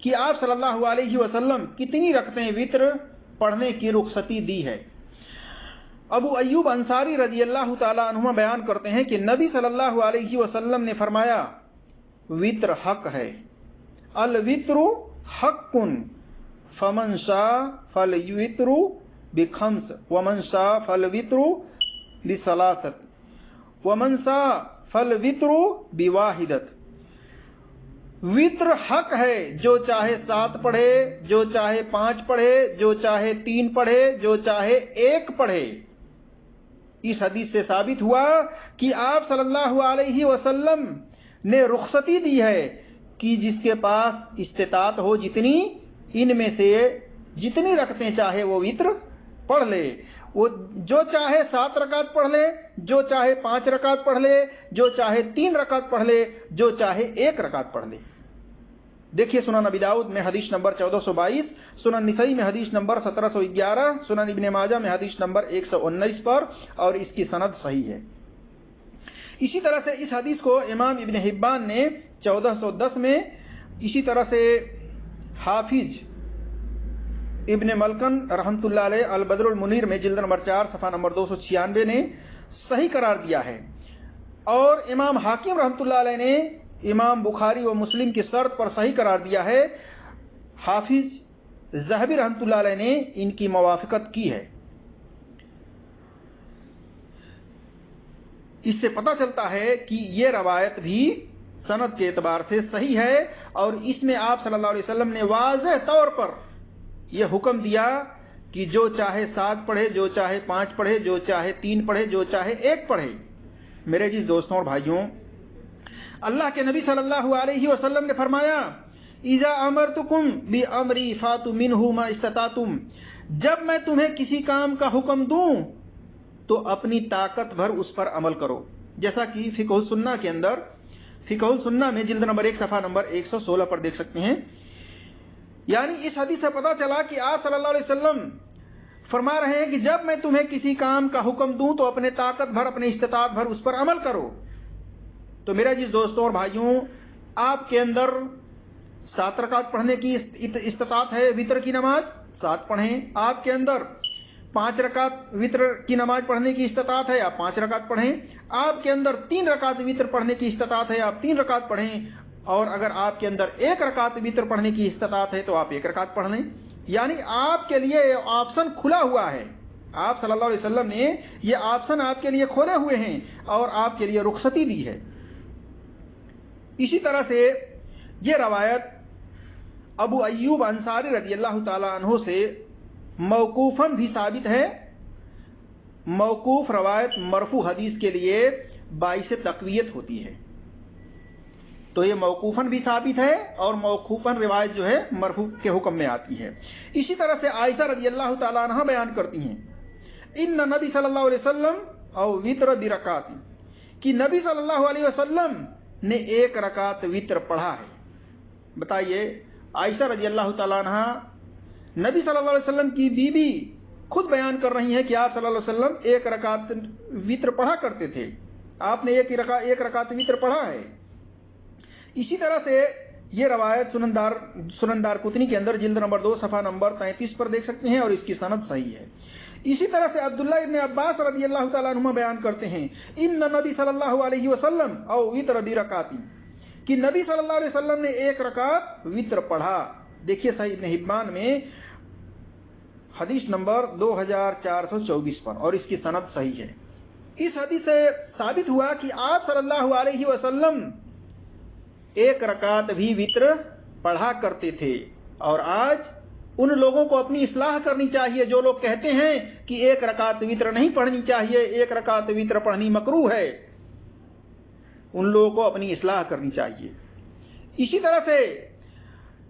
کہ آپ صلی اللہ علیہ وسلم کتنی رکعتیں وطر پڑھنے کی رخصتی دی ہے۔ ابو ایوب انصاری رضی اللہ تعالی عنہ بیان کرتے ہیں کہ نبی صلی اللہ علیہ وسلم نے فرمایا وطر حق ہے، الوطر حق فمن شاء فلیوطر بخمس ومن شاء فلیوطر بثلاثۃ ومن شاء فلیوطر بواحدۃ۔ وطر حق ہے، جو چاہے 7 پڑھے، جو چاہے 5 پڑھے، جو چاہے 3 پڑھے، جو چاہے 1 پڑھے۔ اس حدیث سے ثابت ہوا کہ آپ صلی اللہ علیہ وسلم نے رخصتی دی ہے کہ جس کے پاس استطاعت ہو جتنی، ان میں سے جتنی رکعتیں چاہے وہ وطر پڑھ لے۔ وہ جو چاہے 7 رکعت پڑھ لے، جو چاہے 5 رکعت پڑھ لے، جو چاہے 3 رکعت پڑھ لے، جو چاہے 1 رکعت پڑھ لے۔ دیکھیے سنن ابی داؤد میں حدیث نمبر 1422، سنن نسائی میں حدیث نمبر 1711، سنن ابن ماجہ میں حدیث نمبر 119 پر، اور اس کی سند صحیح ہے۔ اسی طرح سے اس حدیث کو امام ابن حبان نے 1410 میں، اسی طرح سے حافظ ابن ملکن رحمۃ اللہ علیہ البدر المنیر میں جلد نمبر 4 صفحہ نمبر 296 نے صحیح قرار دیا ہے، اور امام حاکم رحمۃ اللہ علیہ نے امام بخاری و مسلم کی شرط پر صحیح قرار دیا ہے۔ حافظ ذہبی رحمۃ اللہ علیہ نے ان کی موافقت کی ہے۔ اس سے پتہ چلتا ہے کہ یہ روایت بھی سند کے اعتبار سے صحیح ہے، اور اس میں آپ صلی اللہ علیہ وسلم نے واضح طور پر یہ حکم دیا کہ جو چاہے 7 پڑھے، جو چاہے 5 پڑھے، جو چاہے 3 پڑھے، جو چاہے 1 پڑھے۔ میرے عزیز دوستوں اور بھائیوں، اللہ کے نبی صلی اللہ علیہ وسلم نے فرمایا اذا امرتکم بامری فاتوا منہ ما استطعتم، جب میں تمہیں کسی کام کا حکم دوں تو اپنی طاقت بھر اس پر عمل کرو، جیسا کہ فقہ السنہ کے اندر، فقہ السنہ میں جلد نمبر 1 صفحہ نمبر 116 پر دیکھ سکتے ہیں۔ یعنی اس حدیث سے پتہ چلا کہ آپ صلی اللہ علیہ وسلم فرما رہے ہیں کہ جب میں تمہیں کسی کام کا حکم دوں تو اپنے طاقت بھر، اپنے استطاعت بھر اس پر عمل کرو۔ تو میرا جس دوستوں اور بھائیوں، آپ کے اندر 7 رکعت پڑھنے کی استطاعت ہے، وطر کی نماز 7 پڑھیں۔ آپ کے اندر 5 رکعت وطر کی نماز پڑھنے کی استطاعت ہے، آپ 5 رکعت پڑھیں۔ آپ کے اندر 3 رکعت وطر پڑھنے کی استطاعت ہے، آپ 3 رکعت پڑھیں۔ اور اگر آپ کے اندر 1 رکعت وطر پڑھنے کی استطاعت ہے تو آپ 1 رکعت پڑھ لیں۔ یعنی آپ کے لیے یہ آپشن کھلا ہوا ہے، آپ صلی اللہ علیہ وسلم نے یہ آپشن آپ کے لیے کھولے ہوئے ہیں اور آپ کے لیے رخصتی دی ہے۔ اسی طرح سے یہ روایت ابو ایوب انصاری رضی اللہ تعالی عنہ سے موقوفاً بھی ثابت ہے۔ موقوف روایت مرفوع حدیث کے لیے باعث تقویت ہوتی ہے، تو یہ موقوفاً بھی ثابت ہے اور موقوفاً روایت جو ہے مرفوع کے حکم میں آتی ہے۔ اسی طرح سے عائشہ رضی اللہ تعالی عنہ بیان کرتی ہیں ان نبی صلی اللہ علیہ وسلم او وطر برکعت، کہ نبی صلی اللہ علیہ وسلم نے 1 رکعت وطر پڑھا ہے۔ بتائیے، عائشہ رضی اللہ تعالیٰ عنہ نبی صلی اللہ علیہ وسلم کی بیوی خود بیان کر رہی ہیں کہ آپ صلی اللہ علیہ وسلم 1 رکعت وطر پڑھا کرتے تھے، آپ نے 1 رکعت وطر پڑھا ہے۔ اسی طرح سے یہ روایت سنن دارقطنی کے اندر جلد نمبر 2 صفحہ نمبر 33 پر دیکھ سکتے ہیں، اور اس کی سند صحیح ہے۔ اسی طرح سے عبداللہ ابن عباس رضی اللہ تعالیٰ عنہ بیان کرتے ہیں ان نبی صلی اللہ علیہ وسلم او وطر برکعت، کہ نبی صلی اللہ علیہ وسلم نے 1 رکعت وطر پڑھا۔ دیکھیے صحیح ابن حبان میں حدیث نمبر 2424 پر، اور اس کی سند صحیح ہے۔ اس حدیث سے ثابت ہوا کہ آپ صلی اللہ علیہ وسلم 1 رکعت بھی وطر پڑھا کرتے تھے، اور آج ان لوگوں کو اپنی اصلاح کرنی چاہیے جو لوگ کہتے ہیں کہ 1 رکعت وطر نہیں پڑھنی چاہیے، 1 رکعت وطر پڑھنی مکروہ ہے، ان لوگوں کو اپنی اصلاح کرنی چاہیے۔ اسی طرح سے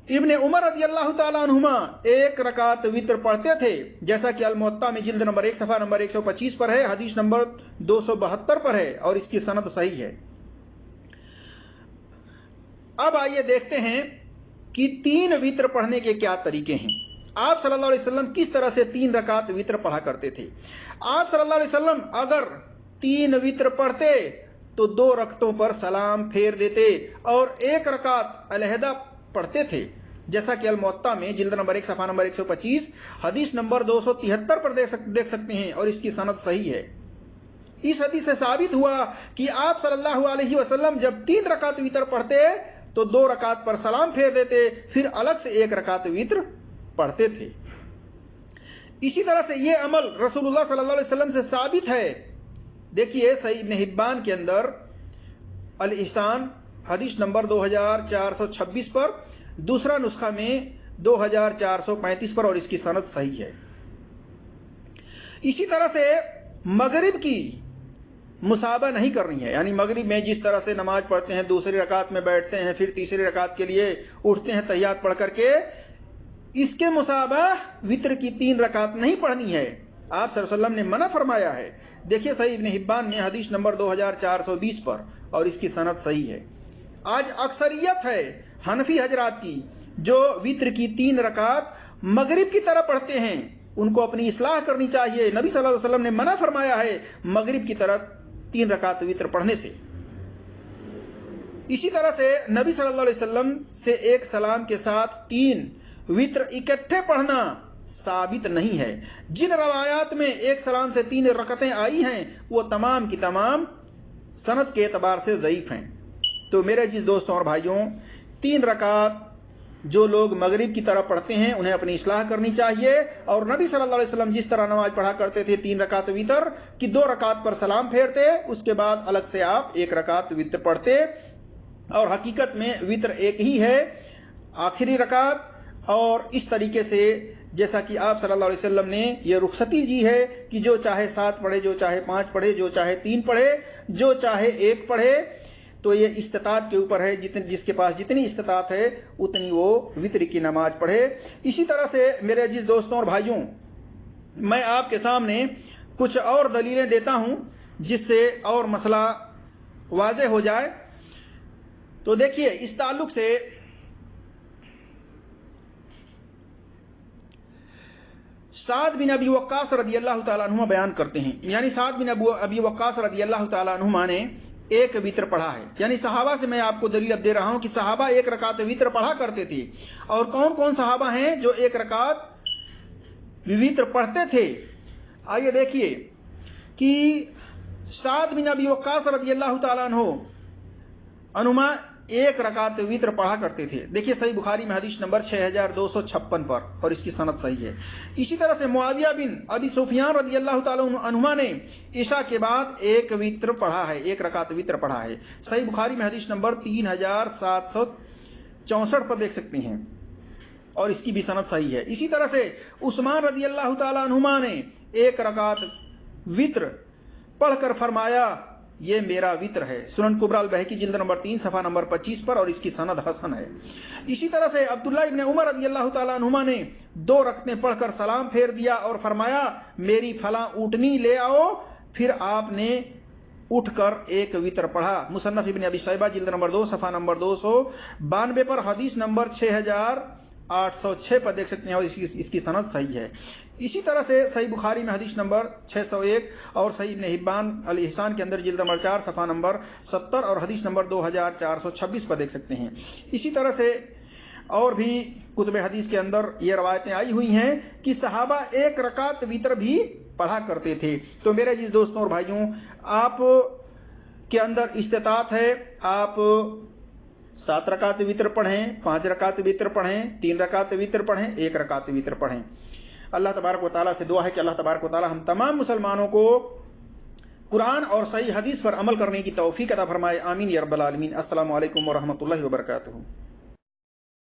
ابن عمر رضی اللہ تعالیٰ عنہما 1 رکعت وطر پڑھتے تھے، جیسا کہ الموطا میں جلد نمبر 1 صفحہ نمبر 125 پر ہے، حدیث نمبر 272 پر ہے، اور اس کی سند صحیح ہے۔ اب آئیے دیکھتے ہیں کہ 3 وطر پڑھنے کے کیا طریقے ہیں۔ آپ صلی اللہ علیہ وسلم کس طرح سے 3 رکعت وطر پڑھا کرتے تھے۔ آپ صلی اللہ علیہ وسلم اگر 3 وطر پڑھتے تو 2 رکعتوں پر سلام پھیر دیتے اور 1 رکعت علیحدہ پڑھتے تھے، جیسا کہ الموطا میں جلد نمبر 1 صفحہ نمبر 125 حدیث نمبر 273 پر دیکھ سکتے ہیں، اور اس کی سند صحیح ہے۔ اس حدیث سے ثابت ہوا کہ آپ صلی اللہ علیہ وسلم جب 3 رکعت وتر پڑھتے تو 2 رکعت پر سلام پھیر دیتے، پھر الگ سے 1 رکعت وتر پڑھتے تھے۔ اسی طرح سے یہ عمل رسول اللہ صلی اللہ علیہ وسلم سے ثابت ہے۔ دیکھیے صحیح ابن حبان کے اندر الاحسان حدیث نمبر 2426 پر، دوسرا نسخہ میں 2435 پر، اور اس کی سند صحیح ہے۔ اسی طرح سے مغرب کی مسابہ نہیں کرنی ہے، یعنی مغرب میں جس طرح سے نماز پڑھتے ہیں، دوسری رکعت میں بیٹھتے ہیں، پھر تیسری رکعت کے لیے اٹھتے ہیں تحیات پڑھ کر کے، اس کے مسابہ وتر کی 3 رکعت نہیں پڑھنی ہے۔ آپ صلی اللہ علیہ وسلم نے منع فرمایا ہے۔ دیکھیے صحیح ابن حبان میں حدیث نمبر 2420 پر، اور اس کی سند صحیح ہے۔ آج اکثریت ہے حنفی حضرات کی جو وتر کی 3 رکعت مغرب کی طرح پڑھتے ہیں، ان کو اپنی اصلاح کرنی چاہیے۔ نبی صلی اللہ علیہ وسلم نے منع فرمایا ہے مغرب کی طرح 3 رکعت وتر پڑھنے سے۔ اسی طرح سے نبی صلی اللہ علیہ وسلم سے ایک سلام کے ساتھ 3 وتر اکٹھے پڑھنا ثابت نہیں ہے۔ جن روایات میں ایک سلام سے 3 رکعتیں آئی ہیں وہ تمام کی تمام سند کے اعتبار سے ضعیف ہیں۔ تو میرے عزیز دوستوں اور بھائیوں، 3 رکعت جو لوگ مغرب کی طرح پڑھتے ہیں انہیں اپنی اصلاح کرنی چاہیے، اور نبی صلی اللہ علیہ وسلم جس طرح نماز پڑھا کرتے تھے 3 رکعت وتر کی 2 رکعت پر سلام پھیرتے، اس کے بعد الگ سے آپ 1 رکعت وتر پڑھتے، اور حقیقت میں وتر ایک ہی ہے، آخری رکعت۔ اور اس طریقے سے جیسا کہ آپ صلی اللہ علیہ وسلم نے یہ رخصتی دی ہے کہ جو چاہے 7 پڑھے، جو چاہے 5 پڑھے، جو چاہے 3 پڑھے، جو چاہے 1 پڑھے، تو یہ استطاعت کے اوپر ہے، جس کے پاس جتنی استطاعت ہے اتنی وہ وتر کی نماز پڑھے۔ اسی طرح سے میرے عزیز دوستوں اور بھائیوں، میں آپ کے سامنے کچھ اور دلیلیں دیتا ہوں جس سے اور مسئلہ واضح ہو جائے۔ تو دیکھیے اس تعلق سے سعد بن ابی وقاص رضی اللہ تعالیٰ عنہ بیان کرتے ہیں، یعنی سعد بن ابی وقاص رضی اللہ تعالیٰ عنہ نے 1 وتر پڑھا ہے۔ یعنی صحابہ سے میں آپ کو دلیل اب دے رہا ہوں کہ صحابہ 1 رکعت وتر پڑھا کرتے تھے۔ اور کون کون صحابہ ہیں جو 1 رکعت وتر پڑھتے تھے؟ آئیے دیکھیے کہ سعد بن ابی وقاص رضی اللہ تعالیٰ عنہما 1 رکعت وتر پڑھا کرتے تھے۔ دیکھیے صحیح بخاری میں حدیث نمبر 6256 پر، اور اس کی سند صحیح ہے۔ اسی طرح سے معاویہ بن ابی سفیان رضی اللہ تعالیٰ عنہما نے عشاء کے بعد 1 وتر پڑھا ہے، 1 رکعت وتر پڑھا ہے۔ صحیح بخاری میں حدیث نمبر 3764 پر دیکھ سکتے ہیں، اور اس کی بھی سند صحیح ہے۔ اسی طرح سے عثمان رضی اللہ تعالیٰ عنہما نے 1 رکعت وتر پڑھ کر فرمایا یہ میرا وتر ہے۔ سنن کبریٰ البیہقی جلد نمبر 3 صفحہ نمبر 25 پر، اور اس کی سند حسن ہے۔ اسی طرح سے عبداللہ ابن عمر رضی اللہ تعالیٰ عنہما نے 2 رکعتیں پڑھ کر سلام پھیر دیا اور فرمایا میری فلاں اونٹنی لے آؤ، پھر آپ نے اٹھ کر 1 وتر پڑھا۔ مصنف ابن ابی شیبہ جلد نمبر 2 صفحہ نمبر 292 پر، حدیث نمبر 6806 پر دیکھ سکتے ہیں، اور اس کی سند صحیح ہے۔ اسی طرح سے صحیح بخاری میں حدیث نمبر 601 اور صحیح ابن حبان الاحسان کے اندر جلد نمبر 4 صفحہ نمبر 70 اور حدیث نمبر 2426 پر دیکھ سکتے ہیں۔ اسی طرح سے اور بھی کتب حدیث کے اندر یہ روایتیں آئی ہوئی ہیں کہ صحابہ 1 رکعت وتر بھی پڑھا کرتے تھے۔ تو میرے عزیز دوستوں اور بھائیوں، آپ کے اندر استطاعت ہے، آپ 7 رکعت وتر پڑھیں، 5 رکعت وتر پڑھیں، 3 رکعت وتر پڑھیں، 1 رکعت وتر پڑھیں۔ اللہ تبارک و تعالیٰ سے دعا ہے کہ اللہ تبارک و تعالیٰ ہم تمام مسلمانوں کو قرآن اور صحیح حدیث پر عمل کرنے کی توفیق عطا فرمائے، آمین یا رب العالمین۔ السلام علیکم ورحمۃ اللہ وبرکاتہ۔